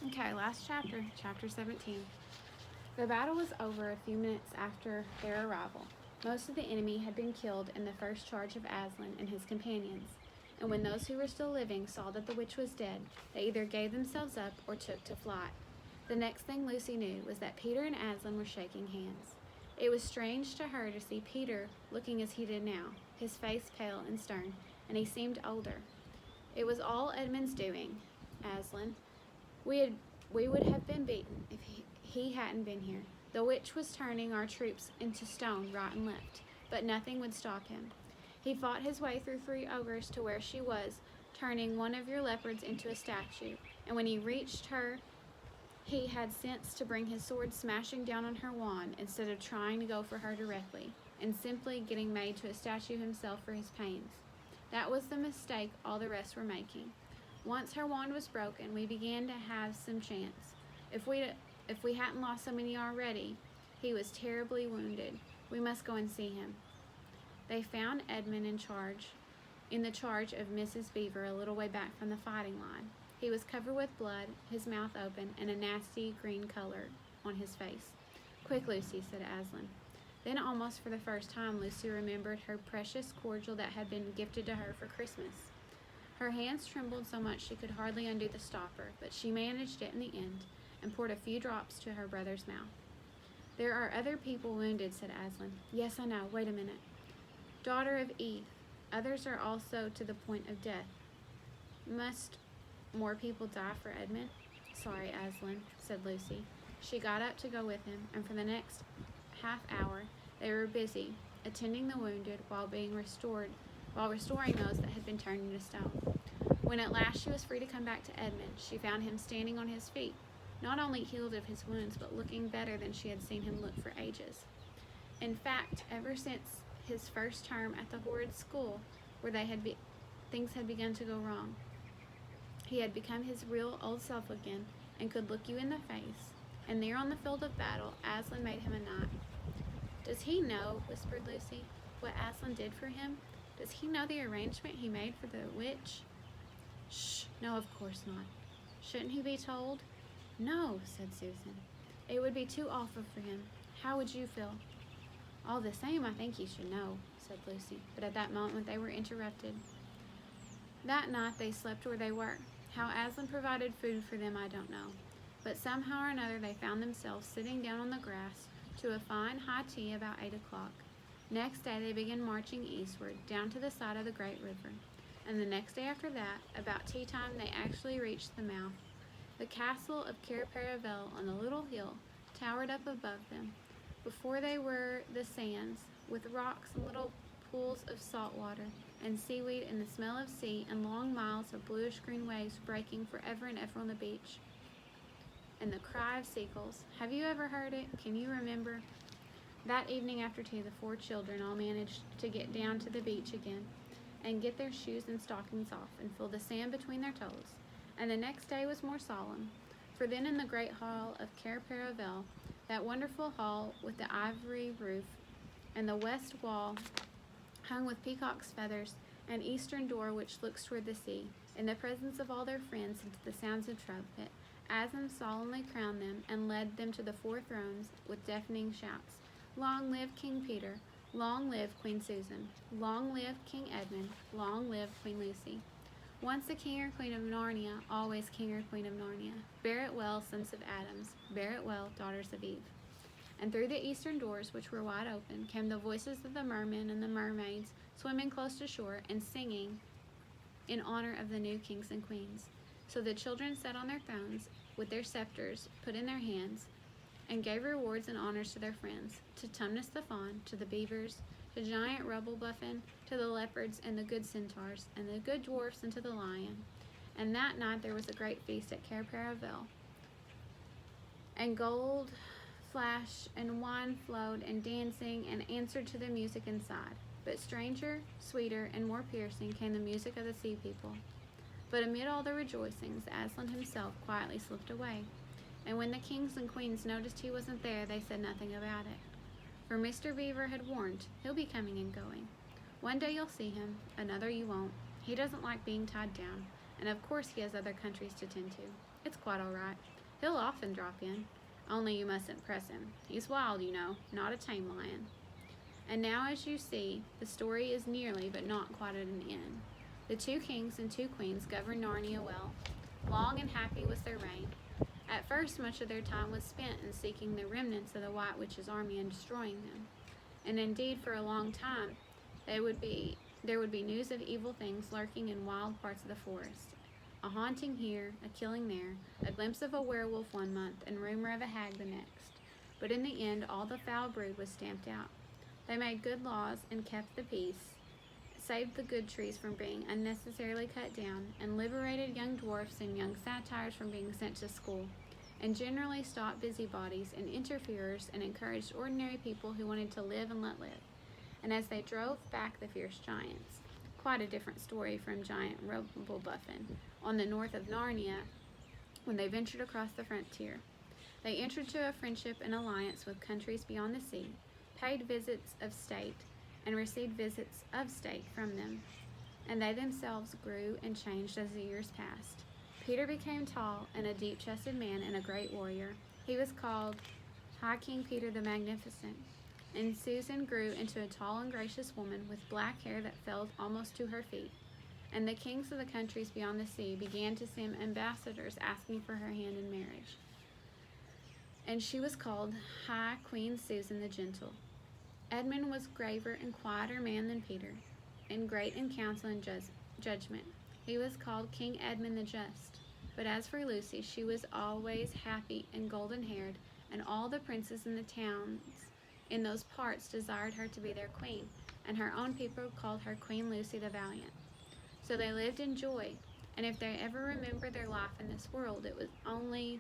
Okay, last chapter, chapter 17. The battle was over a few minutes after their arrival. Most of the enemy had been killed in the first charge of Aslan and his companions, and when those who were still living saw that the witch was dead, they either gave themselves up or took to flight. The next thing Lucy knew was that Peter and Aslan were shaking hands. It was strange to her to see Peter looking as he did now, his face pale and stern, and he seemed older. It was all Edmund's doing, Aslan. We would have been beaten if he hadn't been here. The witch was turning our troops into stone right and left, but nothing would stop him. He fought his way through 3 ogres to where she was, turning one of your leopards into a statue, and when he reached her, he had sense to bring his sword smashing down on her wand instead of trying to go for her directly, and simply getting made to a statue himself for his pains. That was the mistake all the rest were making. Once her wand was broken, we began to have some chance. If we hadn't lost so many already, he was terribly wounded. We must go and see him. They found Edmund in the charge of Mrs. Beaver a little way back from the fighting line. He was covered with blood, his mouth open, and a nasty green color on his face. Quick, Lucy, said Aslan. Then almost for the first time, Lucy remembered her precious cordial that had been gifted to her for Christmas. Her hands trembled so much she could hardly undo the stopper, but she managed it in the end and poured a few drops to her brother's mouth. There are other people wounded, said Aslan. Yes, I know. Wait a minute. Daughter of Eve, others are also to the point of death. Must more people die for Edmund? Sorry, Aslan, said Lucy. She got up to go with him, and for the next half hour they were busy attending the wounded while restoring those that had been turned into stone. When at last she was free to come back to Edmund, she found him standing on his feet, not only healed of his wounds, but looking better than she had seen him look for ages. In fact, ever since his first term at the horrid school where things had begun to go wrong, he had become his real old self again and could look you in the face. And there on the field of battle, Aslan made him a knight. Does he know, whispered Lucy, what Aslan did for him? Does he know the arrangement he made for the witch? Shh, no, of course not. Shouldn't he be told? No, said Susan. It would be too awful for him. How would you feel? All the same, I think he should know, said Lucy, but at that moment they were interrupted. That night they slept where they were. How Aslan provided food for them, I don't know. But somehow or another they found themselves sitting down on the grass to a fine high tea about 8 o'clock. Next day they began marching eastward, down to the side of the great river. And the next day after that, about tea time, they actually reached the mouth. The castle of Cair-Paravel on the little hill towered up above them. Before they were the sands, with rocks and little pools of salt water, and seaweed and the smell of sea, and long miles of bluish-green waves breaking forever and ever on the beach. And the cry of seagulls. Have you ever heard it? Can you remember? That evening after tea, the 4 children all managed to get down to the beach again and get their shoes and stockings off and feel the sand between their toes. And the next day was more solemn, for then in the great hall of Cair-Paravel, that wonderful hall with the ivory roof and the west wall hung with peacock's feathers, an eastern door which looks toward the sea, in the presence of all their friends and to the sounds of trumpet, Aslan solemnly crowned them and led them to the 4 thrones with deafening shouts. Long live King Peter, long live Queen Susan, long live King Edmund, long live Queen Lucy. Once the king or queen of Narnia, always king or queen of Narnia. Bear it well, sons of Adams, bear it well, daughters of Eve. And through the eastern doors, which were wide open, came the voices of the mermen and the mermaids, swimming close to shore and singing in honor of the new kings and queens. So the children sat on their thrones, with their scepters put in their hands, and gave rewards and honors to their friends, to Tumnus the fawn, to the beavers, to giant Rubblebuffin, to the leopards and the good centaurs, and the good dwarfs, and to the lion. And that night there was a great feast at Cair-Paravel, and gold flashed, and wine flowed, and dancing, and answered to the music inside. But stranger, sweeter, and more piercing came the music of the sea people. But amid all the rejoicings, Aslan himself quietly slipped away, and when the kings and queens noticed he wasn't there, they said nothing about it. For Mr. Beaver had warned, he'll be coming and going. One day you'll see him, another you won't. He doesn't like being tied down, and of course he has other countries to tend to. It's It's quite all right. He'll often drop in. Only you mustn't press him. He's wild, you know, not a tame lion. And now, as you see, the story is nearly but not quite at an end. The 2 kings and 2 queens governed Narnia well. Long and happy was their reign. At first, much of their time was spent in seeking the remnants of the White Witch's army and destroying them. And indeed, for a long time, there would be news of evil things lurking in wild parts of the forest. A haunting here, a killing there, a glimpse of a werewolf one month, and rumor of a hag the next. But in the end, all the foul brood was stamped out. They made good laws and kept the peace, saved the good trees from being unnecessarily cut down, and liberated young dwarfs and young satyrs from being sent to school, and generally stopped busybodies and interferers and encouraged ordinary people who wanted to live and let live. And as they drove back the fierce giants, quite a different story from giant Robobuffin, on the north of Narnia, when they ventured across the frontier, they entered into a friendship and alliance with countries beyond the sea, paid visits of state, and received visits of state from them. And they themselves grew and changed as the years passed. Peter became tall and a deep-chested man and a great warrior. He was called High King Peter the Magnificent. And Susan grew into a tall and gracious woman with black hair that fell almost to her feet. And the kings of the countries beyond the sea began to send ambassadors asking for her hand in marriage. And she was called High Queen Susan the Gentle. Edmund was graver and quieter man than Peter, and great in counsel and judgment. He was called King Edmund the Just. But as for Lucy, she was always happy and golden-haired, and all the princes in the towns in those parts desired her to be their queen, and her own people called her Queen Lucy the Valiant. So they lived in joy, and if they ever remembered their life in this world, it was only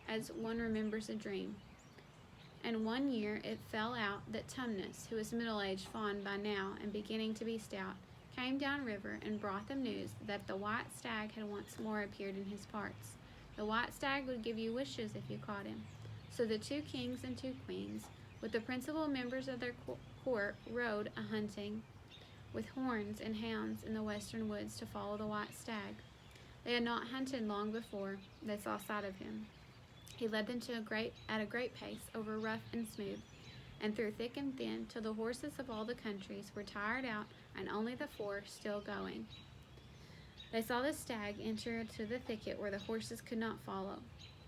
as one remembers a dream. And one year it fell out that Tumnus, who was middle-aged, fond by now, and beginning to be stout, came down river and brought them news that the white stag had once more appeared in his parts. The white stag would give you wishes if you caught him. So the 2 kings and 2 queens, with the principal members of their court, rode a-hunting with horns and hounds in the western woods to follow the white stag. They had not hunted long before they saw sight of him. He led them at a great pace, over rough and smooth, and through thick and thin, till the horses of all the countries were tired out, and only the 4 still going. They saw the stag enter into the thicket where the horses could not follow.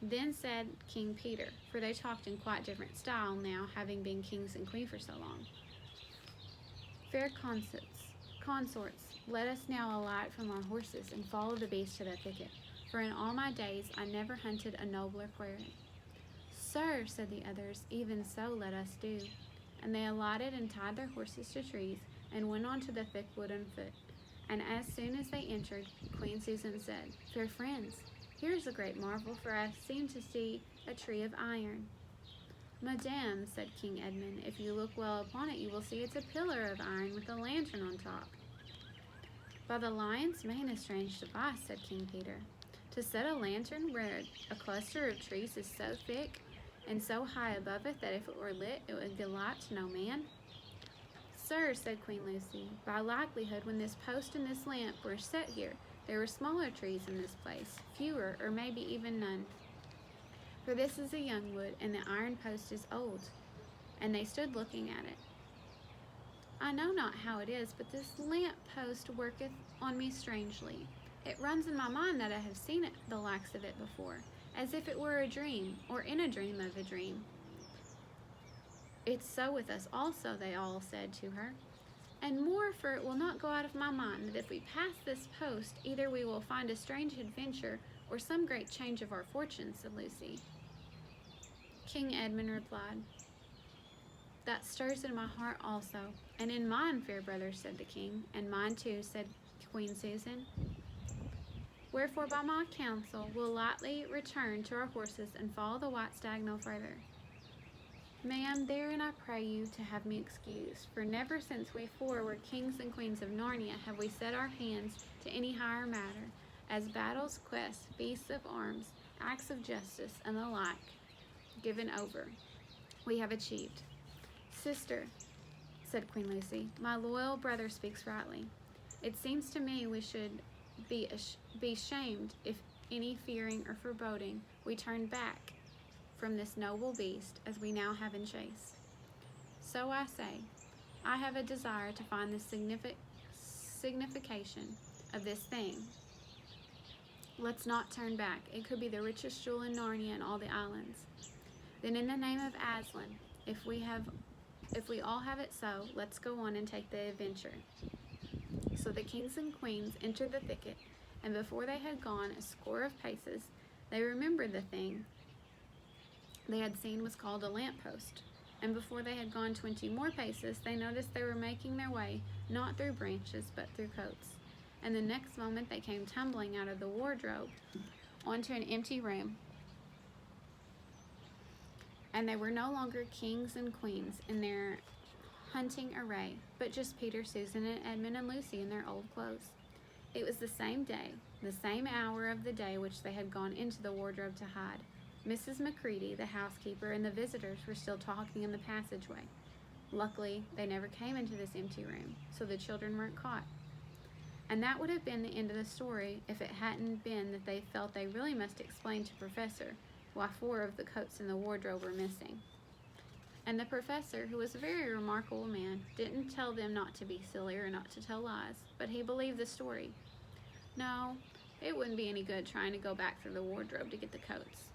Then said King Peter, for they talked in quite different style now, having been kings and queen for so long, Fair consorts, let us now alight from our horses and follow the beast to the thicket, for in all my days I never hunted a nobler quarry. Sir, said the others, even so let us do. And they alighted and tied their horses to trees, and went on to the thick wood on foot. And as soon as they entered, Queen Susan said, Fair friends, here is a great marvel, for I seem to see a tree of iron. Madame, said King Edmund, if you look well upon it, you will see it's a pillar of iron with a lantern on top. By the lion's mane, a strange device, said King Peter. To set a lantern where a cluster of trees is so thick and so high above it that if it were lit, it would give light to no man. Sir, said Queen Lucy, by likelihood, when this post and this lamp were set here, there were smaller trees in this place, fewer, or maybe even none. For this is a young wood, and the iron post is old. And they stood looking at it. I know not how it is, but this lamp post worketh on me strangely. It runs in my mind that I have seen the likes of it before, as if it were a dream, or in a dream of a dream. It's so with us also, they all said to her. And more, for it will not go out of my mind that if we pass this post, either we will find a strange adventure, or some great change of our fortunes, said Lucy. King Edmund replied, That stirs in my heart also, and in mine, fair brother, said the king, and mine too, said Queen Susan. Wherefore by my counsel we'll lightly return to our horses and follow the white stag no further. Ma'am, therein I pray you to have me excused, for never since we 4 were kings and queens of Narnia have we set our hands to any higher matter, as battles, quests, beasts of arms, acts of justice, and the like, given over, we have achieved. Sister, said Queen Lucy, my loyal brother speaks rightly. It seems to me we should be shamed if any fearing or foreboding, we turned back from this noble beast as we now have in chase. So I say, I have a desire to find the signification of this thing. Let's not turn back. It could be the richest jewel in Narnia and all the islands. Then in the name of Aslan, if we all have it so, let's go on and take the adventure. So the kings and queens entered the thicket, and before they had gone a score of paces, they remembered the thing they had seen was called a lamppost. And before they had gone 20 more paces, they noticed they were making their way not through branches, but through coats. And the next moment they came tumbling out of the wardrobe onto an empty room. And they were no longer kings and queens in their hunting array, but just Peter, Susan, and Edmund and Lucy in their old clothes. It was the same day, the same hour of the day which they had gone into the wardrobe to hide. Mrs. Macready, the housekeeper, and the visitors were still talking in the passageway. Luckily, they never came into this empty room, so the children weren't caught. And that would have been the end of the story if it hadn't been that they felt they really must explain to Professor why 4 of the coats in the wardrobe were missing. And the professor, who was a very remarkable man, didn't tell them not to be silly or not to tell lies, but he believed the story. No, it wouldn't be any good trying to go back through the wardrobe to get the coats.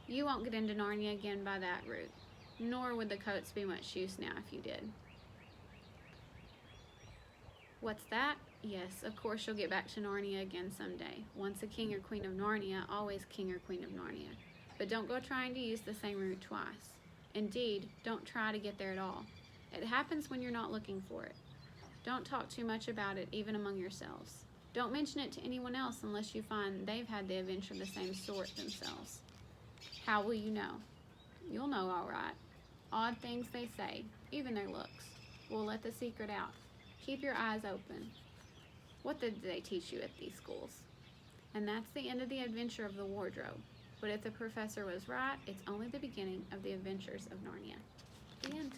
You won't get into Narnia again by that route, nor would the coats be much use now if you did. What's that? Yes, of course you'll get back to Narnia again someday. Once a king or queen of Narnia, always king or queen of Narnia. But don't go trying to use the same route twice. Indeed, don't try to get there at all. It happens when you're not looking for it. Don't talk too much about it, even among yourselves. Don't mention it to anyone else unless you find they've had the adventure of the same sort themselves. How will you know? You'll know all right. Odd things they say, even their looks, will let the secret out. Keep your eyes open. What did they teach you at these schools? And that's the end of the adventure of the wardrobe. But if the professor was right, it's only the beginning of the adventures of Narnia. The end.